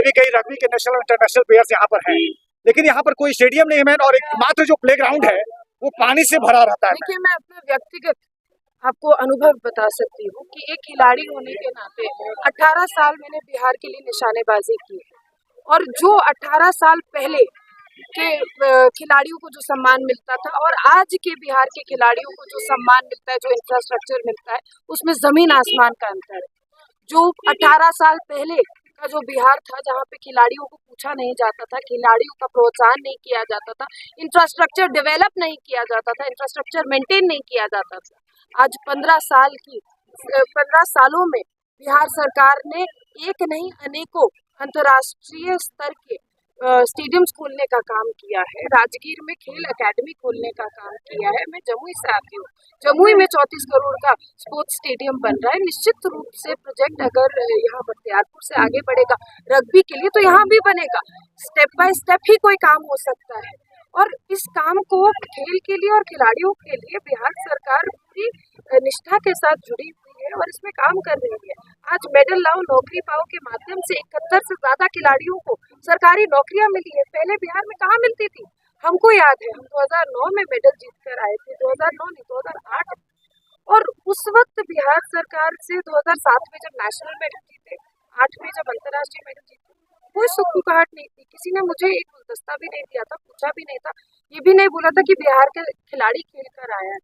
भी कई रग्बी के नेशनल इंटरनेशनल प्लेयर्स यहाँ पर हैं, लेकिन यहाँ पर कोई स्टेडियम नहीं है मैन, और एक मात्र जो प्लेग्राउंड है वो पानी से भरा रहता है। देखिए, मैं अपना व्यक्तिगत आपको अनुभव बता सकती हूँ कि एक खिलाड़ी होने के नाते 18 साल मैंने बिहार के लिए निशानेबाजी की है, और जो 18 साल पहले के खिलाड़ियों को जो सम्मान मिलता था और आज के बिहार के खिलाड़ियों को जो सम्मान मिलता है, जो इंफ्रास्ट्रक्चर मिलता है, उसमें जमीन आसमान का अंतर है। जो 18 साल पहले का जो बिहार था, जहाँ पे खिलाड़ियों को पूछा नहीं जाता था, खिलाड़ियों का प्रोत्साहन नहीं किया जाता था, इंफ्रास्ट्रक्चर डेवलप नहीं किया जाता था, इंफ्रास्ट्रक्चर मेंटेन नहीं किया जाता था, आज 15 सालों में बिहार सरकार ने एक नहीं अनेकों अंतर्राष्ट्रीय स्तर के स्टेडियम्स खोलने का काम किया है। राजगीर में खेल एकेडमी खोलने का काम किया है। मैं जमुई से आती हूँ, जमुई में 34 करोड़ का स्पोर्ट्स स्टेडियम बन रहा है। निश्चित रूप से प्रोजेक्ट अगर यहाँ बख्तियारपुर से आगे बढ़ेगा रग्बी के लिए, तो यहाँ भी बनेगा। स्टेप बाय स्टेप ही कोई काम हो सकता है, और इस काम को खेल के लिए और खिलाड़ियों के लिए बिहार सरकार पूरी निष्ठा के साथ जुड़ी हुई है और इसमें काम कर रही है। आज मेडल लाओ नौकरी पाओ के माध्यम से 71 से ज्यादा खिलाड़ियों को सरकारी नौकरियां मिली है। पहले बिहार में कहाँ मिलती थी? हमको याद है, हम 2009 में मेडल जीत कर आए थे, 2009 नहीं 2008, और उस वक्त बिहार सरकार से 2007 में जब नेशनल मेडल जीते, 8 में जब अंतर्राष्ट्रीय मेडल जीते, कोई सुखुकाहट नहीं थी। किसी ने मुझे एक गुलदस्ता भी नहीं दिया था, पूछा भी नहीं था, ये भी नहीं बोला था कि बिहार के खिलाड़ी खेल कर आया है।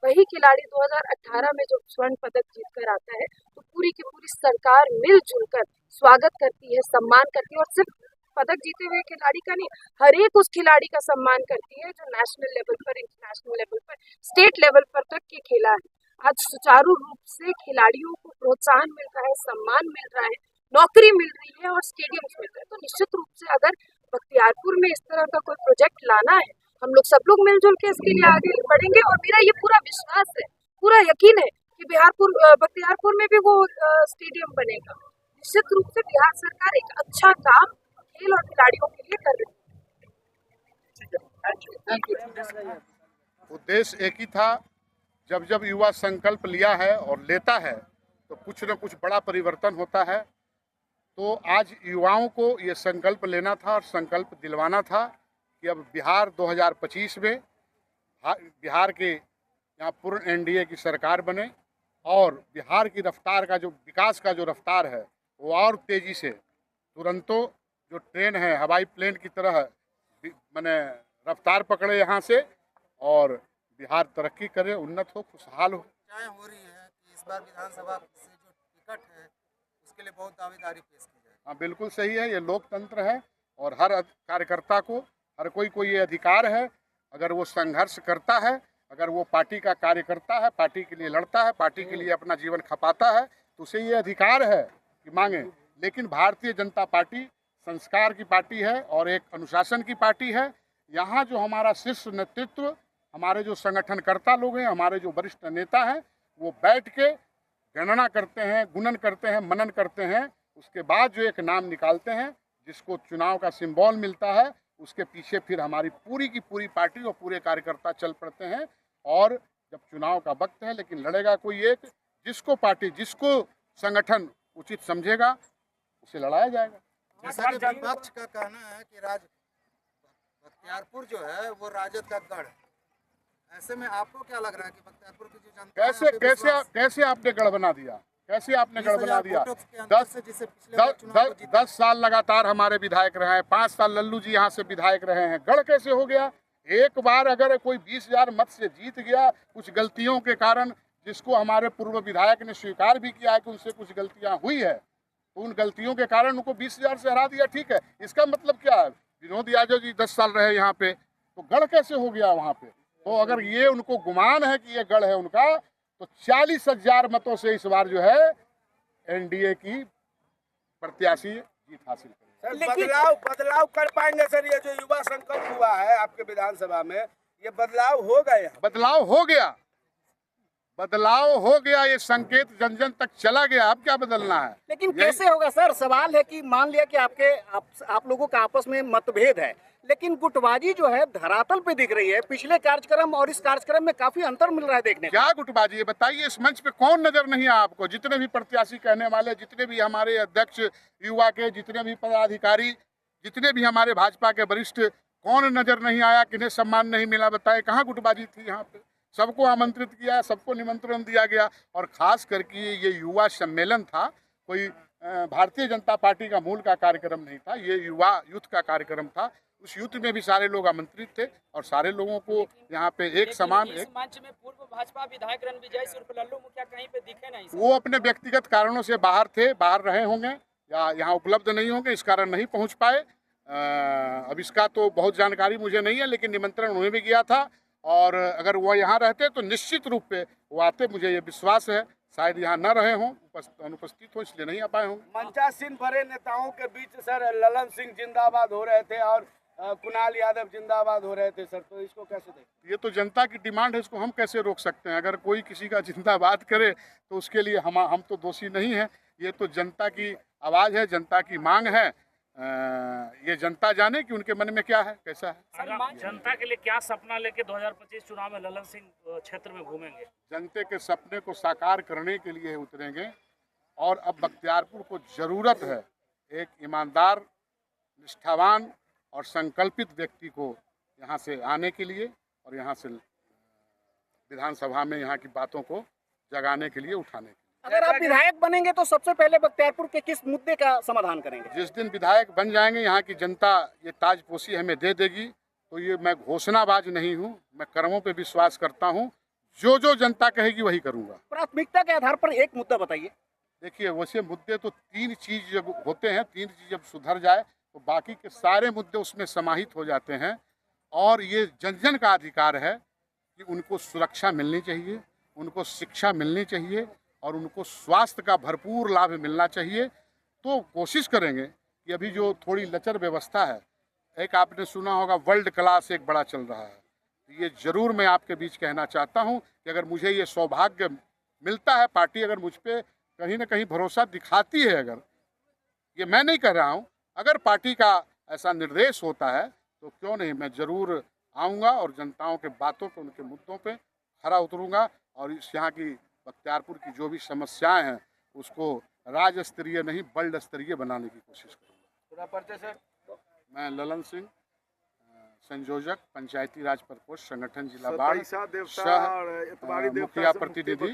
वही खिलाड़ी 2018 में जब स्वर्ण पदक जीत कर आता है, तो पूरी की पूरी सरकार मिलजुल कर स्वागत करती है, सम्मान करती है, और सिर्फ पदक जीते हुए खिलाड़ी का नहीं, हर एक उस खिलाड़ी का सम्मान करती है जो नेशनल लेवल पर, इंटरनेशनल लेवल पर, स्टेट लेवल पर तक के खेला है। आज सुचारू रूप से खिलाड़ियों को प्रोत्साहन मिल रहा है, सम्मान मिल रहा है, नौकरी मिल रही है और स्टेडियम मिल रहे हैं। तो निश्चित रूप से अगर बख्तियारपुर में इस तरह का कोई प्रोजेक्ट लाना है, हम लोग सब लोग मिलजुल के इसके लिए आगे बढ़ेंगे, और मेरा ये पूरा विश्वास है, पूरा यकीन है कि बख्तियारपुर में भी वो स्टेडियम बनेगा। निश्चित रूप से बिहार सरकार एक अच्छा काम खेल और खिलाड़ियों के लिए कर रही है। उद्देश्य एक ही था, जब जब युवा संकल्प लिया है और लेता है तो कुछ न कुछ बड़ा परिवर्तन होता है। तो आज युवाओं को ये संकल्प लेना था और संकल्प दिलवाना था कि अब बिहार 2025 में बिहार के यहाँ पूर्ण एनडीए की सरकार बने, और बिहार की रफ्तार का जो विकास का जो रफ्तार है वो और तेज़ी से, तुरंतों जो ट्रेन है हवाई प्लेन की तरह मैंने रफ्तार पकड़े यहाँ से, और बिहार तरक्की करे, उन्नत हो, खुशहाल हो। चर्चाएं हो रही है कि इस बार विधानसभा से जो टिकट है उसके लिए बहुत दावेदारी पेश की जाए। हाँ, बिल्कुल सही है, ये लोकतंत्र है और हर कार्यकर्ता को, हर कोई को ये अधिकार है। अगर वो संघर्ष करता है, अगर वो पार्टी का कार्यकर्ता है, पार्टी के लिए लड़ता है, पार्टी के लिए अपना जीवन खपाता है, तो उसे ये अधिकार है कि मांगे। लेकिन भारतीय जनता पार्टी संस्कार की पार्टी है और एक अनुशासन की पार्टी है। यहाँ जो हमारा शीर्ष नेतृत्व, हमारे जो संगठनकर्ता लोग हैं, हमारे जो वरिष्ठ नेता हैं, वो बैठ के गणना करते हैं, गुणन करते हैं, मनन करते हैं, उसके बाद जो एक नाम निकालते हैं जिसको चुनाव का सिंबल मिलता है, उसके पीछे फिर हमारी पूरी की पूरी पार्टी और पूरे कार्यकर्ता चल पड़ते हैं। और जब चुनाव का वक्त है, लेकिन लड़ेगा कोई एक, जिसको पार्टी, जिसको संगठन उचित समझेगा उसे लड़ाया जाएगा। जैसा कि विपक्ष का कहना है कि बख्तियारपुर जो है वो राजद का गढ़ है, ऐसे में आपको क्या लग रहा है कि बख्तियारपुर की जो जनता कैसे आपने गढ़ बना दिया? कैसे आपने गढ़ बना दिया? 10 साल लगातार हमारे विधायक रहे हैं, 5 साल लल्लू जी यहाँ से विधायक रहे हैं, गढ़ कैसे हो गया? एक बार अगर कोई 20,000 मत से जीत गया कुछ गलतियों के कारण, जिसको हमारे पूर्व विधायक ने स्वीकार भी किया है कि उनसे कुछ गलतियाँ हुई है, तो उन गलतियों के कारण उनको 20,000 से हरा दिया, ठीक है। इसका मतलब क्या है? विनोद यादव जी 10 साल रहे यहाँ पे, तो गढ़ कैसे हो गया वहाँ पे? तो अगर ये उनको गुमान है कि ये गढ़ है उनका, तो 40,000 मतों से इस बार जो है एनडीए की प्रत्याशी जीत हासिल करेगी। बदलाव कर पाएंगे सर? ये जो युवा संकल्प हुआ है आपके विधानसभा में, ये बदलाव हो गए? बदलाव हो गया, ये संकेत जन जन तक चला गया। अब क्या बदलना है? लेकिन कैसे होगा सर? सवाल है कि मान लिया कि आप लोगों का आपस में मतभेद है, लेकिन गुटबाजी जो है धरातल पे दिख रही है। पिछले कार्यक्रम और इस कार्यक्रम में काफी अंतर मिल रहा है देखने को। क्या गुटबाजी है बताइए, इस मंच पे कौन नजर नहीं आया आपको? जितने भी प्रत्याशी कहने वाले, जितने भी हमारे अध्यक्ष युवा के, जितने भी पदाधिकारी, जितने भी हमारे भाजपा के वरिष्ठ, कौन नजर नहीं आया? किन्हें सम्मान नहीं मिला? बताए कहाँ गुटबाजी थी यहाँ पे? सबको आमंत्रित किया, सबको निमंत्रण दिया गया। और खास करके ये युवा सम्मेलन था, कोई भारतीय जनता पार्टी का मूल का कार्यक्रम नहीं था, ये युवा यूथ का कार्यक्रम था। उस यूथ में भी सारे लोग आमंत्रित थे और सारे लोगों को यहाँ पे एक समान इस मंच में पूर्व भाजपा विधायक रणविजय सिर्फ लल्लू मुखिया कहीं पे दिखे नहीं। वो अपने व्यक्तिगत कारणों से बाहर थे, बाहर रहे होंगे या यहाँ उपलब्ध नहीं होंगे, इस कारण नहीं पहुँच पाए। अब इसका तो बहुत जानकारी मुझे नहीं है, लेकिन निमंत्रण उन्हें भी गया था और अगर वो यहाँ रहते तो निश्चित रूप पे वो आते, मुझे ये विश्वास है। शायद यहाँ न रहे हों, अनुपस्थित हो, इसलिए नहीं आ पाए होंगे। मंचासीन बड़े नेताओं के बीच सर ललन सिंह जिंदाबाद हो रहे थे और कुणाल यादव जिंदाबाद हो रहे थे सर, तो इसको कैसे देखें? ये तो जनता की डिमांड है, इसको हम कैसे रोक सकते हैं? अगर कोई किसी का जिंदाबाद करे तो उसके लिए हम तो दोषी नहीं हैं। ये तो जनता की आवाज़ है, जनता की मांग है। ये जनता जाने कि उनके मन में क्या है, कैसा है। जनता के लिए क्या सपना लेके 2025 चुनाव में ललन सिंह क्षेत्र में घूमेंगे? जनता के सपने को साकार करने के लिए उतरेंगे और अब बख्तियारपुर को जरूरत है एक ईमानदार, निष्ठावान और संकल्पित व्यक्ति को यहाँ से आने के लिए और यहाँ से विधानसभा में यहाँ की बातों को जगाने के लिए, उठाने के लिए। अगर आप विधायक बनेंगे तो सबसे पहले बख्तियारपुर के किस मुद्दे का समाधान करेंगे? जिस दिन विधायक बन जाएंगे, यहाँ की जनता ये ताजपोशी हमें दे देगी, तो ये मैं घोषणाबाज नहीं हूँ, मैं कर्मों पे विश्वास करता हूँ। जो जनता कहेगी वही करूँगा। प्राथमिकता के आधार पर एक मुद्दा बताइए। देखिए, वैसे मुद्दे तो 3 चीज जब होते हैं, 3 चीज जब सुधर जाए तो बाकी के सारे मुद्दे उसमें समाहित हो जाते हैं। और ये जन जन का अधिकार है कि उनको सुरक्षा मिलनी चाहिए, उनको शिक्षा मिलनी चाहिए और उनको स्वास्थ्य का भरपूर लाभ मिलना चाहिए। तो कोशिश करेंगे कि अभी जो थोड़ी लचर व्यवस्था है, एक आपने सुना होगा वर्ल्ड क्लास एक बड़ा चल रहा है, तो ये ज़रूर मैं आपके बीच कहना चाहता हूँ कि अगर मुझे ये सौभाग्य मिलता है, पार्टी अगर मुझ पर कहीं ना कहीं भरोसा दिखाती है, अगर ये मैं नहीं कह रहा हूँ, अगर पार्टी का ऐसा निर्देश होता है तो क्यों नहीं, मैं ज़रूर आऊँगा और जनताओं के बातों पे, उनके मुद्दों पे खरा उतरूँगा और इस यहाँ की बख्तियारपुर की जो भी समस्याएं हैं उसको राज्य स्तरीय नहीं वर्ल्ड स्तरीय बनाने की कोशिश करूँगा। पूरा परिचय सर। मैं ललन सिंह, संयोजक पंचायती राज प्रकोष्ठ संगठन जिला बाढ़, मुखिया प्रतिनिधि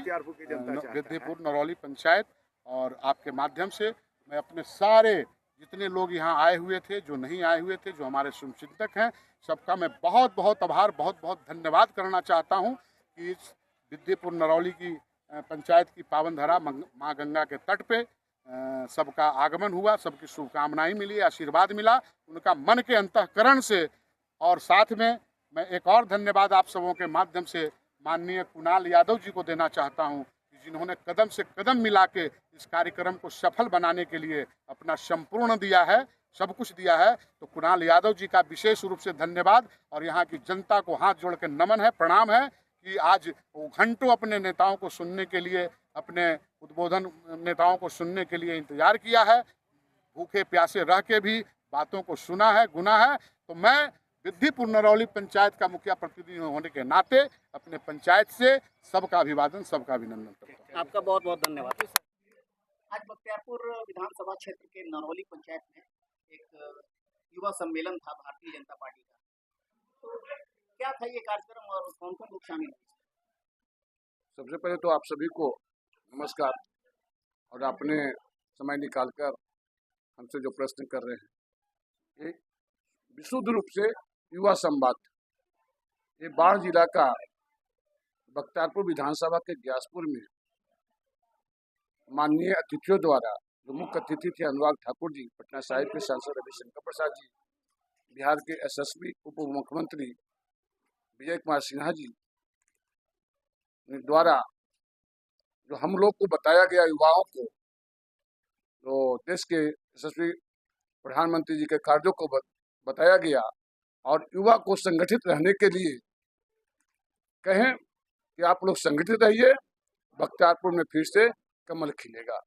विद्यपुर नरौली पंचायत। और आपके माध्यम से मैं अपने सारे जितने लोग यहाँ आए हुए थे, जो नहीं आए हुए थे, जो हमारे शुभचिंतक हैं, सबका मैं बहुत बहुत आभार, बहुत बहुत धन्यवाद करना चाहता हूँ कि इस विद्यपुर नरौली की पंचायत की पावन धरा माँ गंगा के तट पे सबका आगमन हुआ, सबकी शुभकामनाएं मिली, आशीर्वाद मिला उनका मन के अंतःकरण से। और साथ में मैं एक और धन्यवाद आप सबों के माध्यम से माननीय कुणाल यादव जी को देना चाहता हूं कि जिन्होंने कदम से कदम मिला के इस कार्यक्रम को सफल बनाने के लिए अपना संपूर्ण दिया है, सब कुछ दिया है। तो कुणाल यादव जी का विशेष रूप से धन्यवाद और यहाँ की जनता को हाथ जोड़ के नमन है, प्रणाम है कि आज वो घंटों अपने नेताओं को सुनने के लिए, अपने उद्बोधन नेताओं को सुनने के लिए इंतजार किया है, भूखे प्यासे रह के भी बातों को सुना है, गुना है। तो मैं विद्यपुर नरौली पंचायत का मुखिया प्रतिनिधि होने के नाते अपने पंचायत से सबका अभिवादन, सबका अभिनंदन करता हूँ। आपका बहुत बहुत धन्यवाद। आज बख्तियारपुर विधानसभा क्षेत्र के नरौली पंचायत में एक युवा सम्मेलन था भारतीय जनता पार्टी का, तो क्या था ये कार्यक्रम और कौन कौन लोग शामिल हुए? सबसे पहले तो आप सभी को नमस्कार और अपने समय निकालकर हमसे जो प्रश्न कर रहे हैं, एक विशुद्ध रूप से युवा संवाद। ये बाढ़ जिला का बख्तियारपुर विधानसभा के ग्यासपुर में माननीय अतिथियों द्वारा, जो मुख्य अतिथि थे अनुराग ठाकुर जी, पटना साहिब के सांसद रविशंकर प्रसाद जी, बिहार के यशस्वी उप मुख्यमंत्री विजय कुमार सिन्हा जी द्वारा जो हम लोग को बताया गया, युवाओं को, तो देश के यशस्वी प्रधानमंत्री जी के कार्यों को बताया गया और युवा को संगठित रहने के लिए कहें कि आप लोग संगठित रहिए, बख्तियारपुर में फिर से कमल खिलेगा।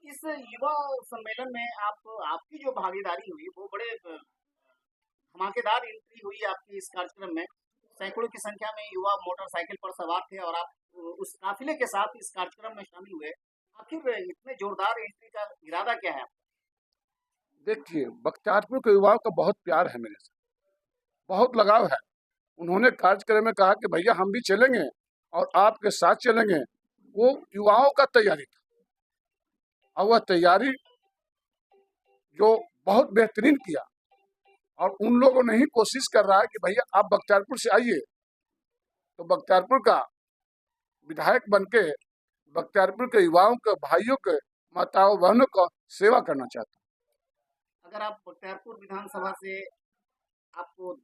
इस युवा सम्मेलन में आपकी जो भागीदारी हुई वो बड़े धमाकेदार एंट्री हुई आपकी इस कार्यक्रम में। सैकड़ों की संख्या में युवा मोटरसाइकिल पर सवार थे और आप उस काफिले के साथ इस कार्यक्रम में शामिल हुए। आखिर इतने जोरदार एंट्री का इरादा क्या है? देखिए, बख्तियारपुर के युवाओं का बहुत प्यार है मेरे से, बहुत लगाव है। उन्होंने कार्यक्रम में कहा कि भैया हम भी चलेंगे और आपके साथ चलेंगे। वो युवाओं का तैयारी था और वह तैयारी जो बहुत बेहतरीन किया, और उन लोगों ने ही कोशिश कर रहा है कि भैया आप बख्तियारपुर से आइए। तो बख्तियारपुर का विधायक बनके बख्तियारपुर के युवाओं के, भाइयों के, माताओं बहनों का सेवा करना चाहता हूँ। अगर आप बख्तियारपुर विधानसभा से आपको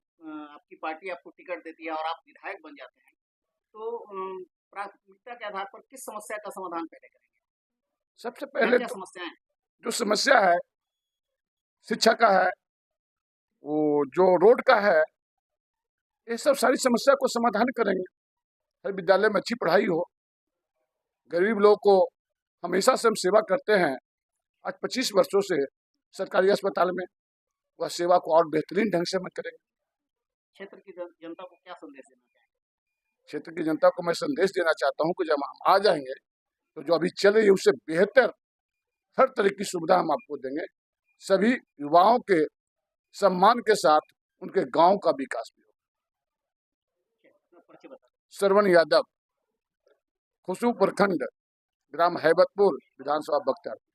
आपकी पार्टी आपको टिकट देती है और आप विधायक बन जाते हैं, तो प्राथमिकता के आधार पर किस समस्या का समाधान पहले करेंगे? सबसे पहले क्या तो समस्याएं? जो समस्या है शिक्षा का है, वो जो रोड का है, ये सब सारी समस्या को समाधान करेंगे। हर विद्यालय में अच्छी पढ़ाई हो, गरीब लोगों को हमेशा से हम सेवा करते हैं। आज 25 वर्षों से सरकारी अस्पताल में वह सेवा को और बेहतरीन ढंग से हम करेंगे। क्षेत्र की जनता को क्या संदेश देना चाहेंगे? क्षेत्र की जनता को मैं संदेश देना चाहता हूं कि जब हम आ जाएंगे तो जो अभी चल रही है उससे बेहतर हर तरह की सुविधा हम आपको देंगे। सभी युवाओं के सम्मान के साथ उनके गांव का विकास भी होगा। श्रवण यादव, खुशू प्रखंड, ग्राम हैबतपुर, विधानसभा बख्तियारपुर।